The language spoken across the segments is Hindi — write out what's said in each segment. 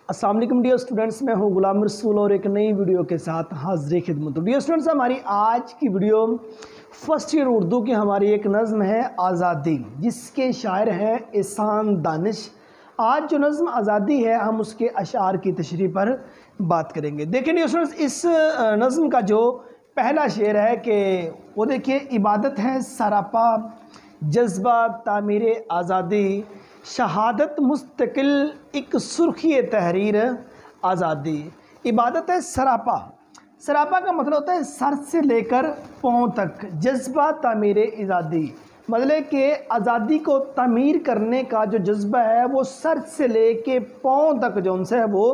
अस्सलाम वालेकुम डियर स्टूडेंट्स, मैं हूं गुलाम रसूल और एक नई वीडियो के साथ हाजिर खिदमत। डियर स्टूडेंट्स, हमारी आज की वीडियो फर्स्ट ईयर उर्दू की हमारी एक नज़म है आज़ादी, जिसके शायर हैं एहसान दानिश। आज जो नज़म आज़ादी है हम उसके अशार की तशरीह पर बात करेंगे। देखिए डियर स्टूडेंट्स, इस नज़म का जो पहला शेर है कि वो देखिए, इबादत है सरापा जज्बा तामीर आज़ादी, शहादत मुस्तकिल एक सुर्खी तहरीर आज़ादी। इबादत है सरापा। सरापा का मतलब होता है सर से लेकर पाँव तक। जज्बा तामीर आज़ादी मतलब कि आज़ादी को तामीर करने का जो जज्बा है वो सर से लेके पाँव तक जो उनसे है वो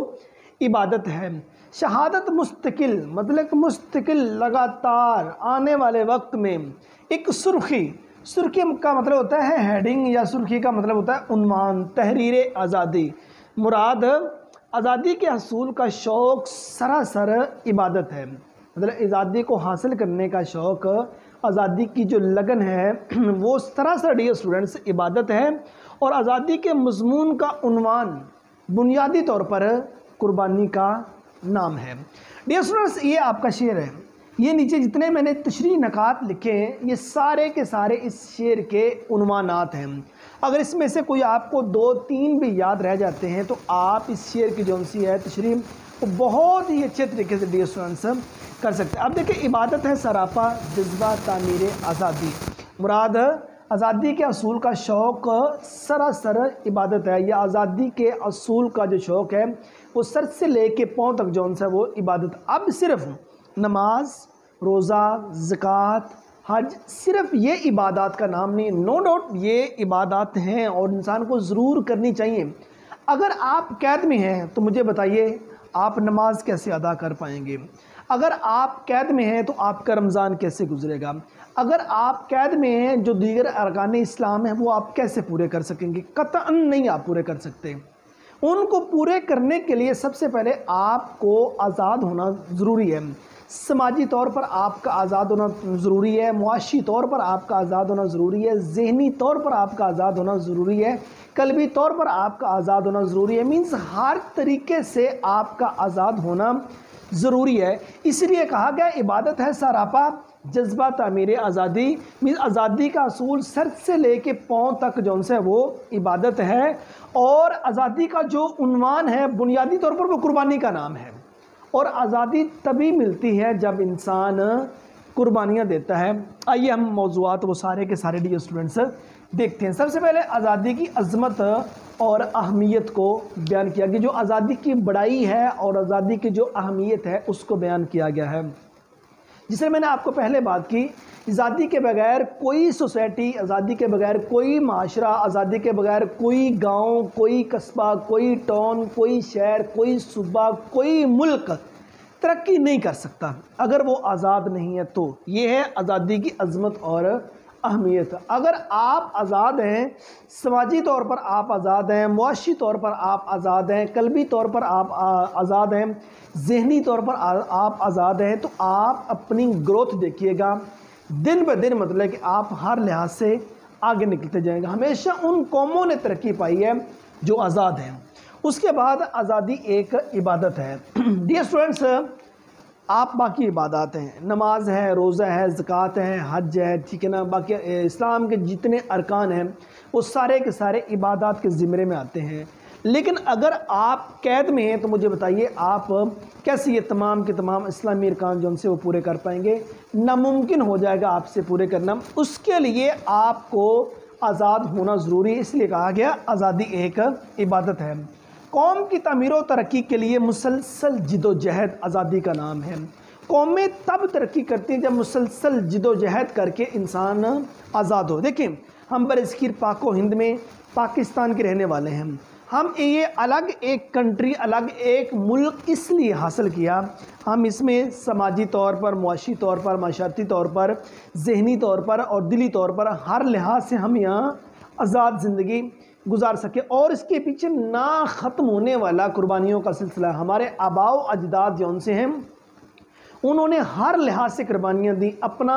इबादत है। शहादत मुस्तकिल मतलब मुस्तकिल लगातार आने वाले वक्त में एक सुर्खी। सुर्खी का मतलब होता है हेडिंग, या सुर्खी का मतलब होता है उन्वान। तहरीर आज़ादी मुराद आज़ादी के हसूल का शौक़ सरासर इबादत है। मतलब आज़ादी को हासिल करने का शौक़, आज़ादी की जो लगन है वो सरासर डियर स्टूडेंट्स इबादत है। और आज़ादी के मज़मून का उन्वान बुनियादी तौर पर कुर्बानी का नाम है। डियर स्टूडेंट्स, ये आपका शेर है। ये नीचे जितने मैंने तशरीह नकात लिखे हैं ये सारे के सारे इस शेर के उन्वानात हैं। अगर इसमें से कोई आपको 2-3 भी याद रह जाते हैं तो आप इस शेर की जो सी है तशरीह वो बहुत ही अच्छे तरीके से डियर स्टूडेंट्स कर सकते हैं। अब देखिए, इबादत है सरापा जज्बा तामीर आज़ादी, मुराद आज़ादी के असूल का शौक़ सरासर इबादत है, या आज़ादी के असूल का जो शौक़ है वो सर से लेके पाँव तक जो है वो इबादत। अब सिर्फ नमाज, रोज़ा, ज़कात, हज सिर्फ ये इबादत का नाम नहीं। नो डाउट ये इबादत हैं और इंसान को ज़रूर करनी चाहिए। अगर आप कैद में हैं तो मुझे बताइए आप नमाज कैसे अदा कर पाएंगे? अगर आप कैद में हैं तो आपका रमज़ान कैसे गुजरेगा? अगर आप कैद में हैं जो दीगर अरकान इस्लाम हैं वो आप कैसे पूरे कर सकेंगे? कतअन नहीं आप पूरे कर सकते। उनको पूरे करने के लिए सबसे पहले आपको आज़ाद होना ज़रूरी है। समाजी तौर पर आपका आज़ाद होना ज़रूरी है, मुआशी तौर पर आपका आज़ाद होना ज़रूरी है, ज़हनी तौर पर आपका आज़ाद होना ज़रूरी है, कल्बी तौर पर आपका आज़ाद होना ज़रूरी है। मीन्स हर तरीके से आपका आज़ाद होना ज़रूरी है। इसलिए कहा गया इबादत है सरापा जज्बा तामीर आज़ादी। मीन्स आज़ादी का असूल सर से लेके पाँव तक जो है वो इबादत है। और आज़ादी का जो उन्वान है बुनियादी तौर पर वो कुर्बानी का नाम है। और आज़ादी तभी मिलती है जब इंसान कुर्बानियाँ देता है। आइए हम मौज़ूआत वो सारे के सारे डियर स्टूडेंट्स देखते हैं। सबसे पहले आज़ादी की अज़मत और अहमियत को बयान किया गया। जो आज़ादी की बड़ाई है और आज़ादी की जो अहमियत है उसको बयान किया गया है। जिससे मैंने आपको पहले बात की, आज़ादी के बगैर कोई सोसाइटी, आज़ादी के बगैर कोई माशरा, आज़ादी के बगैर कोई गांव, कोई कस्बा, कोई टाउन, कोई शहर, कोई सूबा, कोई मुल्क तरक्की नहीं कर सकता अगर वो आज़ाद नहीं है। तो ये है आज़ादी की अज़मत और अहमियत। अगर आप आज़ाद हैं, समाजी तौर पर आप आज़ाद हैं, मुआशी तौर पर आप आज़ाद हैं, कल्बी तौर पर आप आज़ाद हैं, ज़हनी तौर पर आप आज़ाद हैं, तो आप अपनी ग्रोथ देखिएगा दिन ब दिन। मतलब कि आप हर लिहाज से आगे निकलते जाएंगे। हमेशा उन कौमों ने तरक्की पाई है जो आज़ाद हैं। उसके बाद आज़ादी एक इबादत है। डियर स्टूडेंट्स, आप बाकी इबादत हैं, नमाज है, रोज़ा है, ज़कात है, हज है, ठीक है ना, बाकी इस्लाम के जितने अरकान हैं वो सारे के सारे इबादत के ज़िम्मे में आते हैं। लेकिन अगर आप कैद में हैं तो मुझे बताइए आप कैसे ये तमाम के तमाम इस्लामी अरकान जो उनसे वो पूरे कर पाएंगे? नामुमकिन हो जाएगा आपसे पूरे करना। उसके लिए आपको आज़ाद होना ज़रूरी है। इसलिए कहा गया आज़ादी एक इबादत है। कौम की तामीर व तरक्की के लिए मुसलसल जिदोजहद आज़ादी का नाम है। कौमें तब तरक्की करती हैं जब मुसलसल जिदोजहद करके इंसान आज़ाद हो। देखिए, हम बरसगीर पाक व हिंद में पाकिस्तान के रहने वाले हैं। हम ये अलग एक कंट्री, अलग एक मुल्क इसलिए हासिल किया, हम इसमें समाजी तौर पर, मुआशी तौर पर, माशरती तौर पर, ज़हनी तौर पर और दिली तौर पर हर लिहाज से हम यहाँ आज़ाद ज़िंदगी गुजार सके। और इसके पीछे ना ख़त्म होने वाला कुर्बानियों का सिलसिला। हमारे आबाओ अजदाद जो उनसे हैं उन्होंने हर लिहाज से कुर्बानियाँ दी। अपना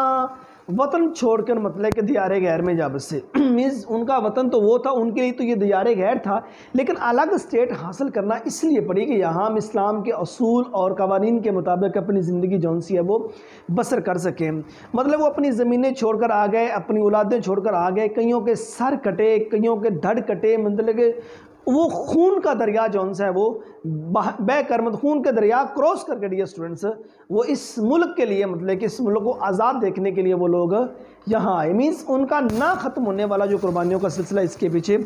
वतन छोड़कर मतलब कि दियारे गैर में जा बसे। मीन्स उनका वतन तो वो था, उनके लिए तो ये दियारे गैर था, लेकिन अलग स्टेट हासिल करना इसलिए पड़ी कि यहाँ हम इस्लाम के असूल और कवानीन के मुताबिक अपनी ज़िंदगी जौन सी है वो बसर कर सकें। मतलब वो अपनी ज़मीनें छोड़कर आ गए, अपनी औलादें छोड़कर आ गए, कईयों के सर कटे, कईयों के धड़ कटे, मतलब कि वो खून का दरिया जौन सा है वो बह कर, मतलब खून के दरिया क्रॉस करके डियर स्टूडेंट्स वो इस मुल्क के लिए, मतलब कि इस मुल्क को आज़ाद देखने के लिए वो लोग यहाँ आए। मीन्स उनका ना ख़त्म होने वाला जो कुर्बानियों का सिलसिला इसके पीछे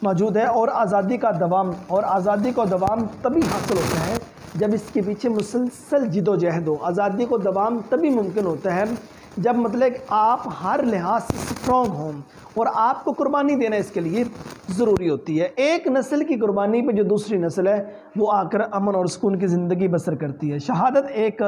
मौजूद है। और आज़ादी का दवाम, और आज़ादी का दवाम तभी हासिल होता है जब इसके पीछे मुसलसल जिदोजहद हो। आज़ादी को दवाम तभी मुमकिन होता है जब मतलब आप हर लिहाज से स्ट्रॉन्ग हों, और आपको कुर्बानी देना इसके लिए ज़रूरी होती है। एक नस्ल की कुर्बानी पे जो दूसरी नस्ल है वो आकर अमन और सुकून की ज़िंदगी बसर करती है। शहादत एक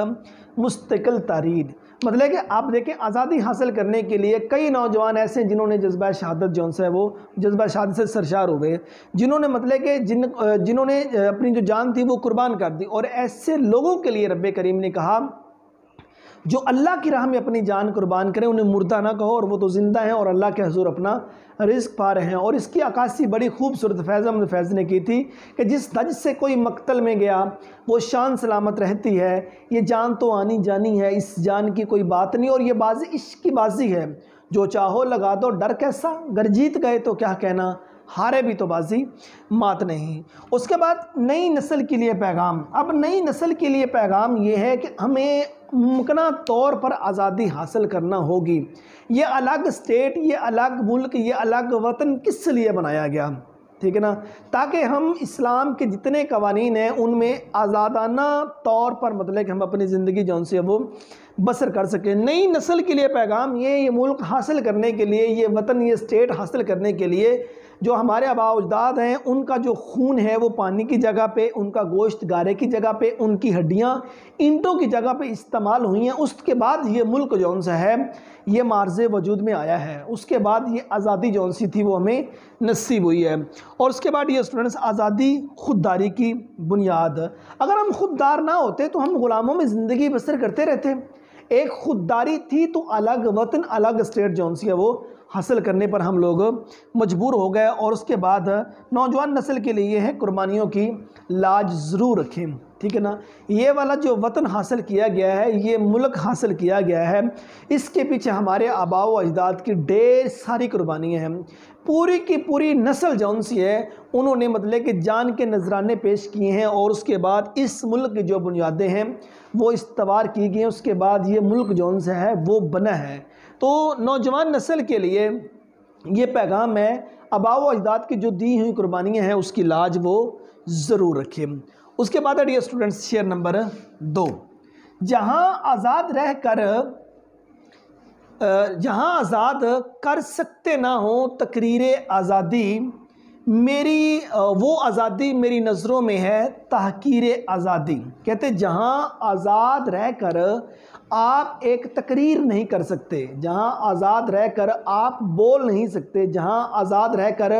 मुस्तकिल तारीख, मतलब कि आप देखें आज़ादी हासिल करने के लिए कई नौजवान ऐसे हैं जिन्होंने जज्बा शहादत जौन सा है वो जज्बा शहादत से सरशार हुए, जिन्होंने मतलब कि जिन्होंने अपनी जो जान थी वो कुर्बान कर दी। और ऐसे लोगों के लिए रब्बे करीम ने कहा जो अल्लाह की राह में अपनी जान कुर्बान करें उन्हें मुर्दा ना कहो, और वो तो ज़िंदा हैं और अल्लाह के हुजूर अपना रिज़्क़ पा रहे हैं। और इसकी अक्कासी बड़ी खूबसूरत फैज़ अहमद फैज़ ने की थी कि जिस धज से कोई मक्तल में गया वो शान सलामत रहती है, ये जान तो आनी जानी है, इस जान की कोई बात नहीं, और ये बाजी इश्क की बाजी है, जो चाहो लगा दो डर कैसा, गर जीत गए तो क्या कहना, हारे भी तो बाजी मात नहीं। उसके बाद नई नस्ल के लिए पैगाम। अब नई नस्ल के लिए पैगाम ये है कि हमें मुमकिना तौर पर आज़ादी हासिल करना होगी। ये अलग स्टेट, ये अलग मुल्क, ये अलग वतन किस लिए बनाया गया, ठीक है ना, ताकि हम इस्लाम के जितने कवानीन हैं उनमें आज़ादाना तौर पर मतलब कि हम अपनी ज़िंदगी जौन सी है वो बसर कर सकें। नई नस्ल के लिए पैगाम ये मुल्क हासिल करने के लिए, ये वतन, ये स्टेट हासिल करने के लिए जो हमारे आबा अजदाद हैं उनका जो खून है वो पानी की जगह पे, उनका गोश्त गारे की जगह पे, उनकी हड्डियाँ ईंटों की जगह पे इस्तेमाल हुई हैं। उसके बाद ये मुल्क जौन सा है ये मार्ज़े वजूद में आया है। उसके बाद ये आज़ादी जौन सी थी वो हमें नसीब हुई है। और उसके बाद ये स्टूडेंट्स आज़ादी खुददारी की बुनियाद। अगर हम खुददार ना होते तो हम ग़ुलामों में ज़िंदगी बसर करते रहते। एक खुददारी थी तो अलग वतन, अलग स्टेट जौन सी है वो हासिल करने पर हम लोग मजबूर हो गए। और उसके बाद नौजवान नस्ल के लिए है कुर्बानियों की लाज ज़रूर रखें, ठीक है ना। ये वाला जो वतन हासिल किया गया है, ये मुल्क हासिल किया गया है, इसके पीछे हमारे आबा व अजदाद की ढेर सारी कुर्बानियाँ हैं। पूरी की पूरी नस्ल जौन सी है उन्होंने मतलब कि जान के नजराने पेश किए हैं, और उसके बाद इस मुल्क की जो बुनियादें हैं वो इस्तवार की गई हैं। उसके बाद ये मुल्क जौन सा है वो बना है। तो नौजवान नस्ल के लिए ये पैगाम है, आबा व अजदाद की जो दी हुई कुर्बानियाँ हैं उसकी लाज वो ज़रूर रखें। उसके बाद है डियर स्टूडेंट्स शेयर नंबर 2, जहाँ आज़ाद कर सकते ना हो तकरीर आज़ादी, मेरी वो आज़ादी मेरी नज़रों में है तहकीर आज़ादी। कहते जहाँ आज़ाद रहकर आप एक तकरीर नहीं कर सकते, जहाँ आज़ाद रहकर आप बोल नहीं सकते, जहाँ आज़ाद रहकर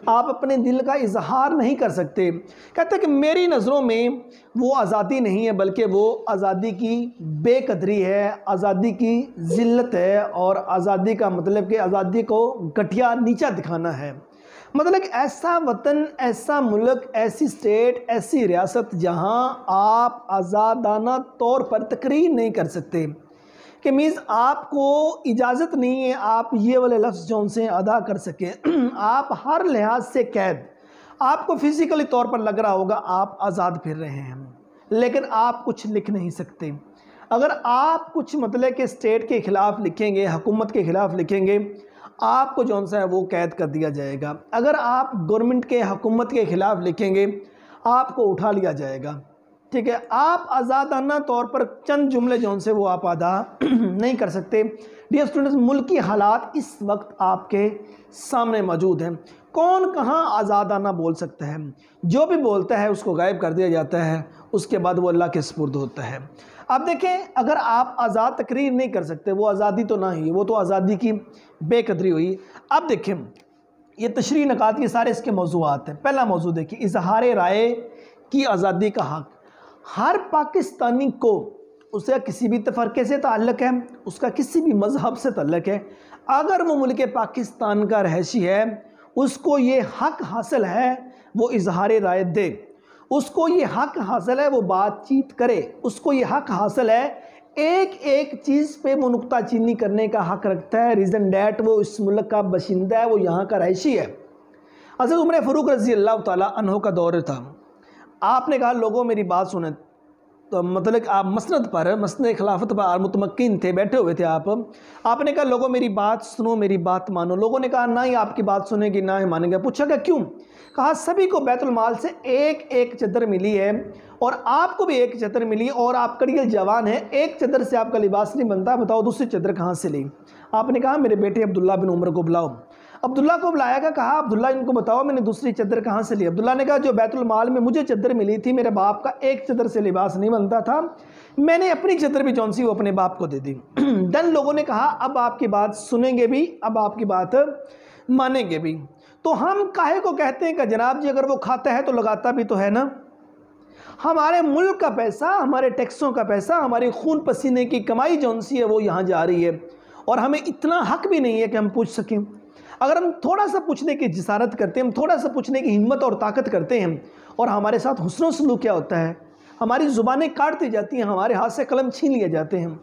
आप अपने दिल का इजहार नहीं कर सकते, कहते कि मेरी नज़रों में वो आज़ादी नहीं है, बल्कि वो आज़ादी की बेकदरी है, आज़ादी की ज़िल्लत है, और आज़ादी का मतलब कि आज़ादी को घटिया नीचा दिखाना है। मतलब ऐसा वतन, ऐसा मुल्क, ऐसी स्टेट, ऐसी रियासत जहां आप आज़ादाना तौर पर तकरीर नहीं कर सकते, कि मीन्स आपको इजाज़त नहीं है आप ये वाले लफ्ज़ जौन से अदा कर सकें। आप हर लिहाज से कैद, आपको फिज़िकली तौर पर लग रहा होगा आप आज़ाद फिर रहे हैं, लेकिन आप कुछ लिख नहीं सकते। अगर आप कुछ मतलब कि स्टेट के ख़िलाफ़ लिखेंगे, हुकूमत के ख़िलाफ़ लिखेंगे, आपको जौन सा है वो कैद कर दिया जाएगा। अगर आप गवर्नमेंट के, हुकूमत के ख़िलाफ़ लिखेंगे आपको उठा लिया जाएगा, ठीक है। आप आज़ादाना तौर पर चंद जुमले जौन से वो आप अदा नहीं कर सकते। डियर स्टूडेंट्स, मुल्की हालात इस वक्त आपके सामने मौजूद हैं। कौन कहाँ आज़ादाना बोल सकता है, जो भी बोलता है उसको गायब कर दिया जाता है, उसके बाद वो अल्लाह के सुपुर्द होता है। अब देखें, अगर आप आज़ाद तकरीर नहीं कर सकते वो आज़ादी तो ना ही, वो तो आज़ादी की बेकदरी हुई। अब देखें ये तशरीह नकात ये सारे इसके मौज़ूआत हैं। पहला मौजू देखिए, इजहार राय की आज़ादी का हक़। हर पाकिस्तानी को उसका किसी भी तफरके से ताल्लुक़ है, उसका किसी भी मज़हब से ताल्लुक़ है, अगर वो मुल्क पाकिस्तान का रहशी है, उसको ये हक़ हासिल है वो इजहार राय दे, उसको ये हक़ हासिल है वो बातचीत करे, उसको ये हक़ हासिल है एक एक चीज़ पे वो नुक्ताचीनी करने का हक़ रखता है। रीज़न डैट वो इस मुल्क का बशिंदा है, वो यहाँ का रहशी है। हज़रत उमर फ़ारूक रज़ी अल्लाह ताला अन्हु का दौर था। आपने कहा लोगों मेरी बात सुने, तो मतलब आप मसनद पर, मसनद खिलाफत पर मुतमक्किन थे, बैठे हुए थे आपने कहा लोगों मेरी बात सुनो, मेरी बात मानो। लोगों ने कहा ना ही आपकी बात सुनेगी ना ही मानेंगे। पूछा क्या क्यों? कहा सभी को बैतुल माल से एक एक चद्दर मिली है और आपको भी एक चद्दर मिली और आप कड़ियल जवान है, एक चद्दर से आपका लिबास नहीं बनता, बताओ दूसरी चद्दर कहाँ से ली? आपने कहा मेरे बेटे अब्दुल्ला बिन उमर को बुलाओ। अब्दुल्ला को बुलाया गया, कहा अब्दुल्ला इनको बताओ मैंने दूसरी चद्दर कहाँ से ली? अब्दुल्ला ने कहा जो बैतुल माल में मुझे चद्दर मिली थी, मेरे बाप का एक चद्दर से लिबास नहीं बनता था, मैंने अपनी चद्दर भी जौन सी वो अपने बाप को दे दी। देन लोगों ने कहा अब आपकी बात सुनेंगे भी, अब आपकी बात मानेंगे भी। तो हम काहे को कहते हैं कि जनाब जी अगर वो खाता है तो लगाता भी तो है ना। हमारे मुल्क का पैसा, हमारे टैक्सों का पैसा, हमारे खून पसीने की कमाई जौन सी है वो यहाँ जा रही है और हमें इतना हक भी नहीं है कि हम पूछ सकें। अगर हम थोड़ा सा पूछने की जिसारत करते हैं, हम थोड़ा सा पूछने की हिम्मत और ताकत करते हैं और हमारे साथ हुस्न सलूक क्या होता है, हमारी ज़ुबानें काट दी जाती हैं, हमारे हाथ से कलम छीन लिए जाते हैं।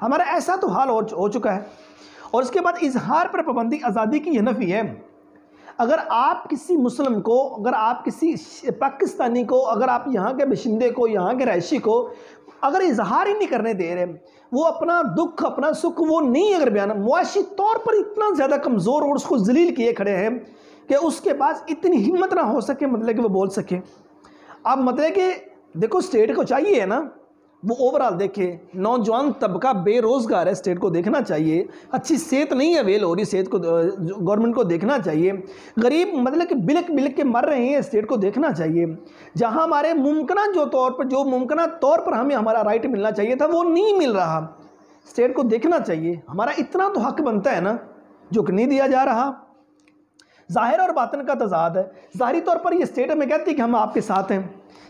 हमारा ऐसा तो हाल हो चुका है। और उसके बाद इजहार पर पाबंदी आज़ादी की यह नफ़ी है। अगर आप किसी मुस्लिम को, अगर आप किसी पाकिस्तानी को, अगर आप यहाँ के बशिंदे को, यहाँ के रहशी को अगर इजहार ही नहीं करने दे रहे, वो अपना दुख अपना सुख वो नहीं अगर बयान, मुआशी तौर पर इतना ज़्यादा कमज़ोर और उसको जलील किए खड़े हैं कि उसके पास इतनी हिम्मत ना हो सके मतलब कि वो बोल सके। अब मतलब कि देखो स्टेट को चाहिए है ना वो ओवरऑल देखे, नौजवान तबका बेरोज़गार है, स्टेट को देखना चाहिए, अच्छी सेहत नहीं अवेल हो रही, सेहत को गवर्नमेंट को देखना चाहिए, गरीब मतलब कि बिलक बिलक के मर रहे हैं, स्टेट को देखना चाहिए। जहां हमारे मुमकिन जो मुमकिन तौर पर हमें हमारा राइट मिलना चाहिए था वो नहीं मिल रहा, स्टेट को देखना चाहिए। हमारा इतना तो हक बनता है ना जो कि नहीं दिया जा रहा। ज़ाहिर और बातिन का तज़ाद है। ज़ाहिरी तौर पर ये स्टेट हमें कहती है कि हम आपके साथ हैं,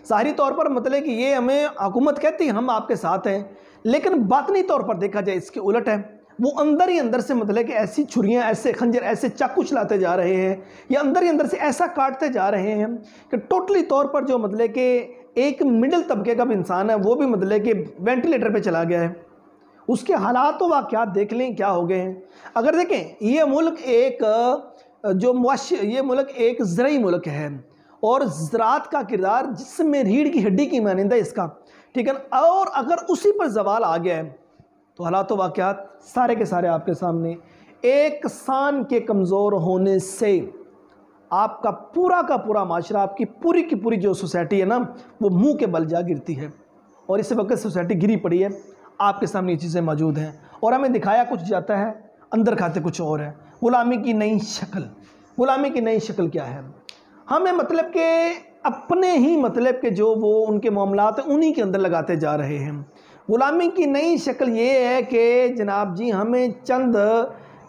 ज़ाहिरी तौर पर मतलब कि ये हमें हुकूमत कहती है हम आपके साथ हैं, लेकिन बातनी तौर पर देखा जाए इसके उलट है। वो अंदर ही अंदर से मतलब कि ऐसी छुरियाँ, ऐसे खंजर, ऐसे चाकू चलाते जा रहे हैं या अंदर ही अंदर से ऐसा काटते जा रहे हैं कि टोटली तौर पर जो मतलब कि एक मिडिल तबके का भी इंसान है वो भी मतलब कि वेंटिलेटर पर चला गया है। उसके हालात व वाक़यात देख लें क्या हो गए हैं। अगर देखें ये मुल्क ये मुल्क एक ज़रई मुल्क है और ज़रात का किरदार जिसमें रीढ़ की हड्डी की मानिंदा इसका, ठीक है ना। और अगर उसी पर जवाल आ गया है तो हालात वाक़यात सारे के सारे आपके सामने। एक सान के कमज़ोर होने से आपका पूरा का पूरा माशरा, आपकी पूरी की पूरी जो सोसाइटी है ना वो मुंह के बल जा गिरती है। और इस वक्त सोसाइटी गिरी पड़ी है, आपके सामने ये चीज़ें मौजूद हैं और हमें दिखाया कुछ जाता है, अंदर खाते कुछ और है। गुलामी की नई शक्ल, गुलामी की नई शक्ल क्या है? हमें मतलब कि अपने ही मतलब के जो वो उनके मामलात हैं उन्हीं के अंदर लगाते जा रहे हैं। गुलामी की नई शक्ल ये है कि जनाब जी हमें चंद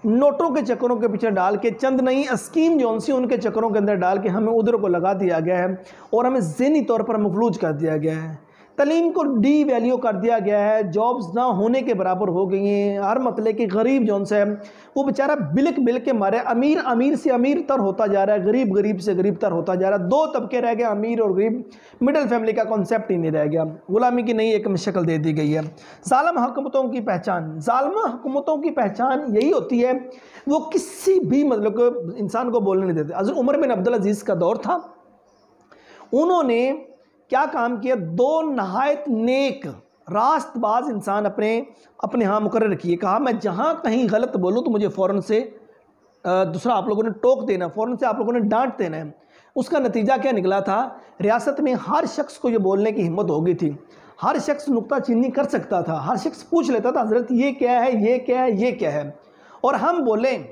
नोटों के चक्करों के पीछे डाल के, चंद नई स्कीम जो सी उनके चक्करों के अंदर डाल के हमें उधर को लगा दिया गया है और हमें ज़हनी तौर पर मफलूज कर दिया गया है। तलीम को डी वैल्यू कर दिया गया है, जॉब्स ना होने के बराबर हो गई हैं। हर मतलब कि गरीब जौन सा है वो बेचारा बिलक बिलक के मारे अमीर अमीर से अमीर तर होता जा रहा है, गरीब गरीब से गरीब तर होता जा रहा है। दो तबके रह गए, अमीर और गरीब, मिडिल फैमिली का कॉन्सेप्ट ही नहीं रह गया। गुलामी की नई एक शक्ल दे दी गई है। ज़ालिम हुकूमतों की पहचान, ज़ालिम हुकूमतों की पहचान यही होती है वो किसी भी मतलब इंसान को बोलने नहीं देते। हज़रत उमर बिन अब्दुल अजीज़ का दौर था, उन्होंने क्या काम किया, दो नहायत नेक रास्तबाज इंसान अपने यहाँ मुकर्रर किए। कहा मैं जहाँ कहीं गलत बोलूँ तो मुझे फ़ौरन से दूसरा आप लोगों ने टोक देना, फ़ौरन से आप लोगों ने डांट देना है। उसका नतीजा क्या निकला था, रियासत में हर शख्स को ये बोलने की हिम्मत हो गई थी, हर शख्स नुक्ताचीनी कर सकता था, हर शख्स पूछ लेता था हज़रत ये क्या है, ये क्या है, ये क्या है। और हम बोलें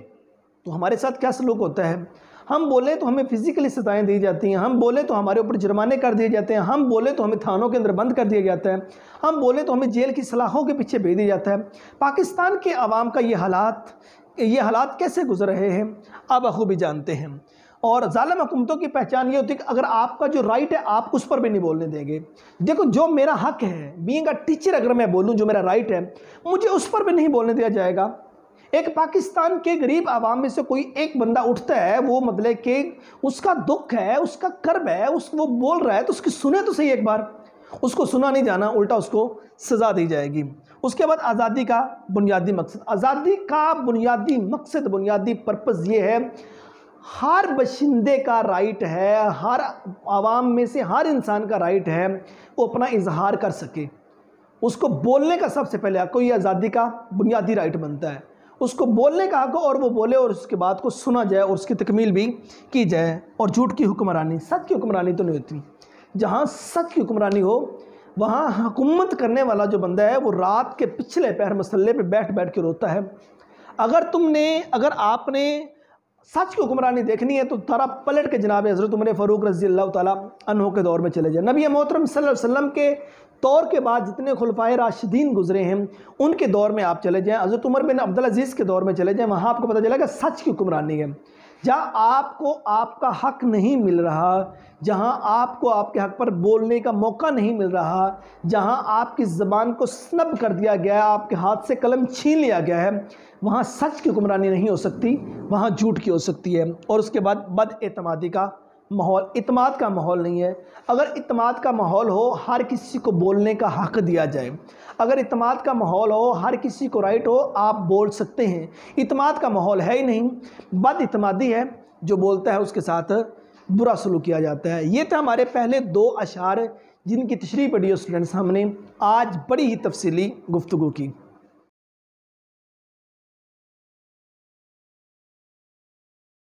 तो हमारे साथ क्या सलूक होता है, हम बोले तो हमें फिजिकली सजाएं दी जाती हैं, हम बोले तो हमारे ऊपर जुर्माने कर दिए जाते हैं, हम बोले तो हमें थानों के अंदर बंद कर दिया जाता है, हम बोले तो हमें जेल की सलाखों के पीछे भेज दिया जाता है। पाकिस्तान के अवाम का ये हालात कैसे गुजर रहे हैं आप बखूबी जानते हैं। और जालिम हुकूमतों की पहचान ये होती है कि अगर आपका जो राइट है आप उस पर भी नहीं बोलने देंगे। देखो, जो मेरा हक है, बीइंग अ टीचर, अगर मैं बोलूँ जो मेरा राइट है, मुझे उस पर भी नहीं बोलने दिया जाएगा। एक पाकिस्तान के गरीब आवाम में से कोई एक बंदा उठता है, वो मतलब कि उसका दुख है, उसका कर्ब है, वो बोल रहा है, तो उसकी सुने तो सही एक बार। उसको सुना नहीं जाना, उल्टा उसको सज़ा दी जाएगी। उसके बाद आज़ादी का बुनियादी मकसद, आज़ादी का बुनियादी मकसद, बुनियादी पर्पज़ ये है, हर बशिंदे का राइट है, हर आवाम में से हर इंसान का राइट है वो अपना इजहार कर सके। उसको बोलने का सबसे पहले हक, ये आज़ादी का बुनियादी राइट बनता है। उसको बोलने का हक और वो बोले और उसके बाद को सुना जाए और उसकी तकमील भी की जाए। और झूठ की हुक्मरानी, सच की हुक्मरानी तो नहीं होती। जहाँ सच की हुक्मरानी हो वहाँ हुकूमत करने वाला जो बंदा है वो रात के पिछले पैर मसल्ले पे बैठ बैठ के रोता है। अगर आपने सच की हुक्मरानी देखनी है तो तारा पलट के जनाब हज़रत उमर फ़ारूक रज़ी अल्लाह ताला अन्हो के दौर में चले जाए। नबी मोहतरम सल्लल्लाहु अलैहि वसल्लम के दौर के बाद जितने खुलफाए राशिदीन गुजरे हैं उनके दौर में आप चले जाएँ, हज़रत उमर बिन अब्दुल अज़ीज़ के दौर में चले जाएँ, वहाँ आपको पता चलेगा सच की हुक्मरानी है। जहाँ आपको आपका हक नहीं मिल रहा, जहाँ आपको आपके हक पर बोलने का मौका नहीं मिल रहा, जहाँ आपकी ज़बान को स्नब कर दिया गया है, आपके हाथ से कलम छीन लिया गया है, वहाँ सच की हुक्मरानी नहीं हो सकती, वहाँ झूठ की हो सकती है। और उसके बाद बदएतमादी का माहौल, इत्माद का माहौल नहीं है। अगर इत्माद का माहौल हो, हर किसी को बोलने का हक दिया जाए। अगर इत्माद का माहौल हो, हर किसी को राइट हो, आप बोल सकते हैं। इत्माद का माहौल है ही नहीं, बदइत्मादी है, जो बोलता है उसके साथ बुरा सलूक किया जाता है। ये थे हमारे पहले 2 अशार जिनकी तशरीह पढ़ी स्टूडेंट्स हमने आज बड़ी ही तफसीली गुफ्तगू की।